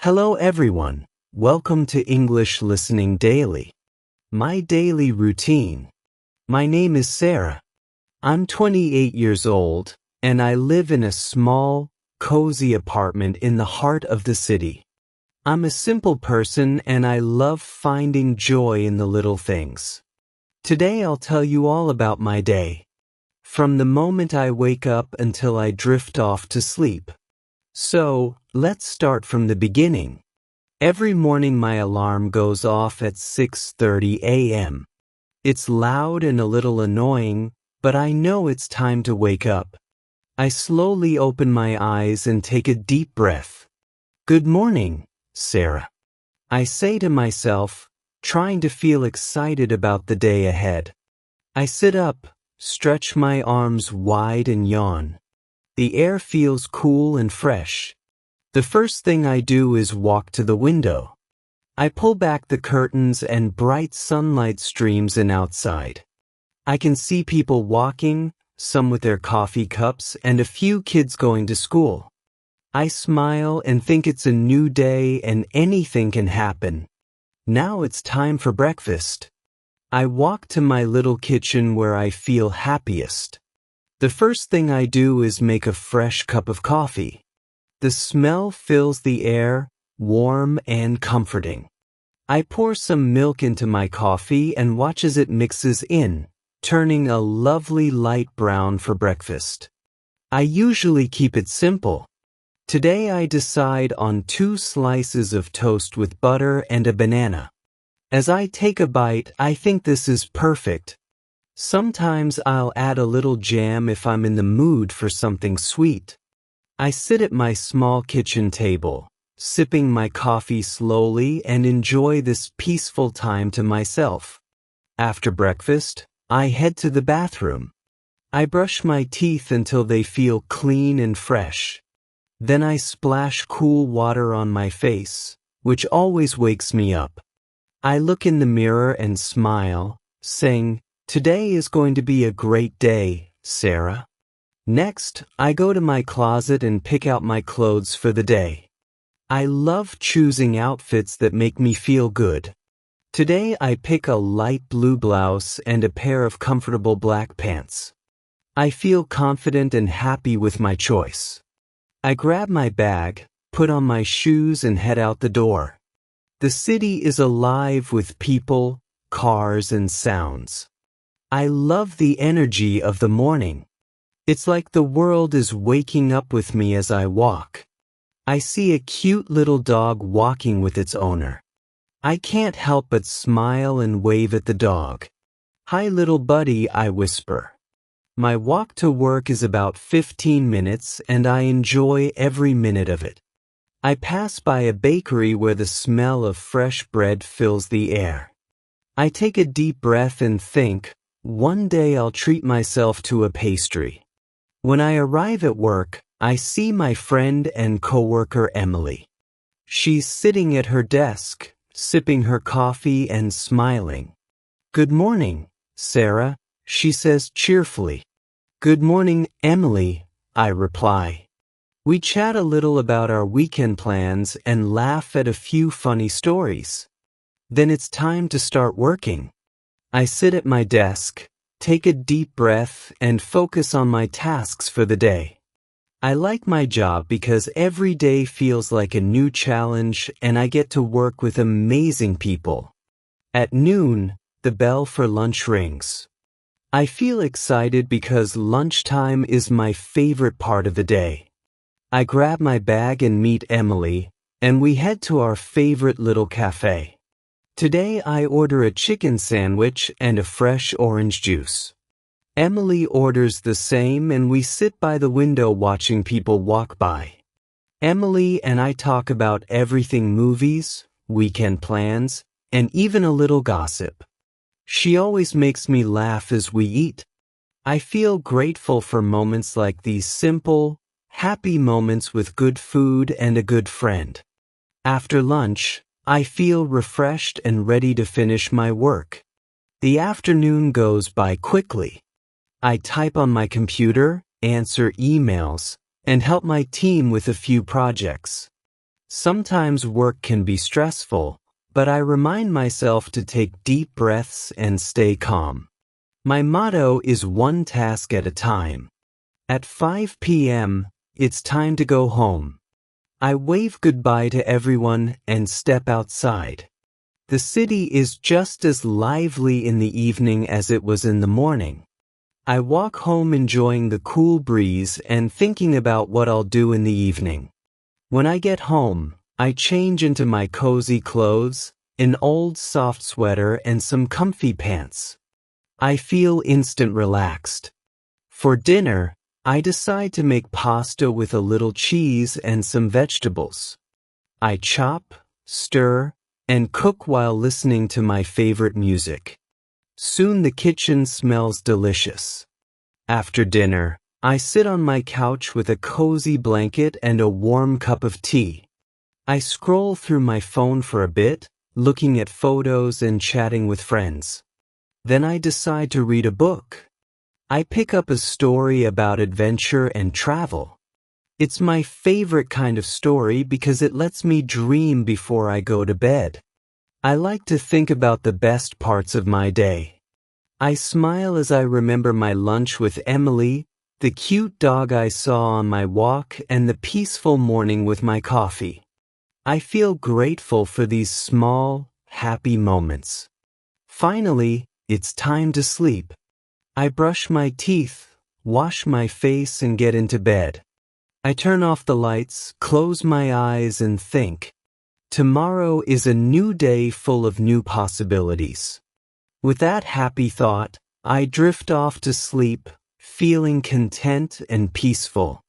Hello everyone. Welcome to English Listening Daily. My daily routine. My name is Sarah. I'm 28 years old, and I live in a small, cozy apartment in the heart of the city. I'm a simple person and I love finding joy in the little things. Today I'll tell you all about my day. From the moment I wake up until I drift off to sleep. So, let's start from the beginning. Every morning my alarm goes off at 6:30 a.m. It's loud and a little annoying, but I know it's time to wake up. I slowly open my eyes and take a deep breath. Good morning, Sarah. I say to myself, trying to feel excited about the day ahead. I sit up, stretch my arms wide and yawn. The air feels cool and fresh. The first thing I do is walk to the window. I pull back the curtains and bright sunlight streams in outside. I can see people walking, some with their coffee cups, and a few kids going to school. I smile and think it's a new day and anything can happen. Now it's time for breakfast. I walk to my little kitchen where I feel happiest. The first thing I do is make a fresh cup of coffee. The smell fills the air, warm and comforting. I pour some milk into my coffee and watch as it mixes in, turning a lovely light brown for breakfast. I usually keep it simple. Today I decide on 2 slices of toast with butter and a banana. As I take a bite, I think this is perfect. Sometimes I'll add a little jam if I'm in the mood for something sweet. I sit at my small kitchen table, sipping my coffee slowly and enjoy this peaceful time to myself. After breakfast, I head to the bathroom. I brush my teeth until they feel clean and fresh. Then I splash cool water on my face, which always wakes me up. I look in the mirror and smile, saying, "Today is going to be a great day, Sarah." Next, I go to my closet and pick out my clothes for the day. I love choosing outfits that make me feel good. Today I pick a light blue blouse and a pair of comfortable black pants. I feel confident and happy with my choice. I grab my bag, put on my shoes and head out the door. The city is alive with people, cars and sounds. I love the energy of the morning. It's like the world is waking up with me as I walk. I see a cute little dog walking with its owner. I can't help but smile and wave at the dog. "Hi little buddy," I whisper. My walk to work is about 15 minutes and I enjoy every minute of it. I pass by a bakery where the smell of fresh bread fills the air. I take a deep breath and think, one day I'll treat myself to a pastry. When I arrive at work, I see my friend and coworker Emily. She's sitting at her desk, sipping her coffee and smiling. "Good morning, Sarah," she says cheerfully. "Good morning, Emily," I reply. We chat a little about our weekend plans and laugh at a few funny stories. Then it's time to start working. I sit at my desk, take a deep breath, and focus on my tasks for the day. I like my job because every day feels like a new challenge and I get to work with amazing people. At noon, the bell for lunch rings. I feel excited because lunchtime is my favorite part of the day. I grab my bag and meet Emily, and we head to our favorite little cafe. Today I order a chicken sandwich and a fresh orange juice. Emily orders the same and we sit by the window watching people walk by. Emily and I talk about everything: movies, weekend plans, and even a little gossip. She always makes me laugh as we eat. I feel grateful for moments like these, simple, happy moments with good food and a good friend. After lunch, I feel refreshed and ready to finish my work. The afternoon goes by quickly. I type on my computer, answer emails, and help my team with a few projects. Sometimes work can be stressful, but I remind myself to take deep breaths and stay calm. My motto is one task at a time. At 5 p.m., it's time to go home. I wave goodbye to everyone and step outside. The city is just as lively in the evening as it was in the morning. I walk home enjoying the cool breeze and thinking about what I'll do in the evening. When I get home, I change into my cozy clothes, an old soft sweater and some comfy pants. I feel instant relaxed. For dinner, I decide to make pasta with a little cheese and some vegetables. I chop, stir, and cook while listening to my favorite music. Soon the kitchen smells delicious. After dinner, I sit on my couch with a cozy blanket and a warm cup of tea. I scroll through my phone for a bit, looking at photos and chatting with friends. Then I decide to read a book. I pick up a story about adventure and travel. It's my favorite kind of story because it lets me dream before I go to bed. I like to think about the best parts of my day. I smile as I remember my lunch with Emily, the cute dog I saw on my walk, and the peaceful morning with my coffee. I feel grateful for these small, happy moments. Finally, it's time to sleep. I brush my teeth, wash my face, and get into bed. I turn off the lights, close my eyes, and think. Tomorrow is a new day full of new possibilities. With that happy thought, I drift off to sleep, feeling content and peaceful.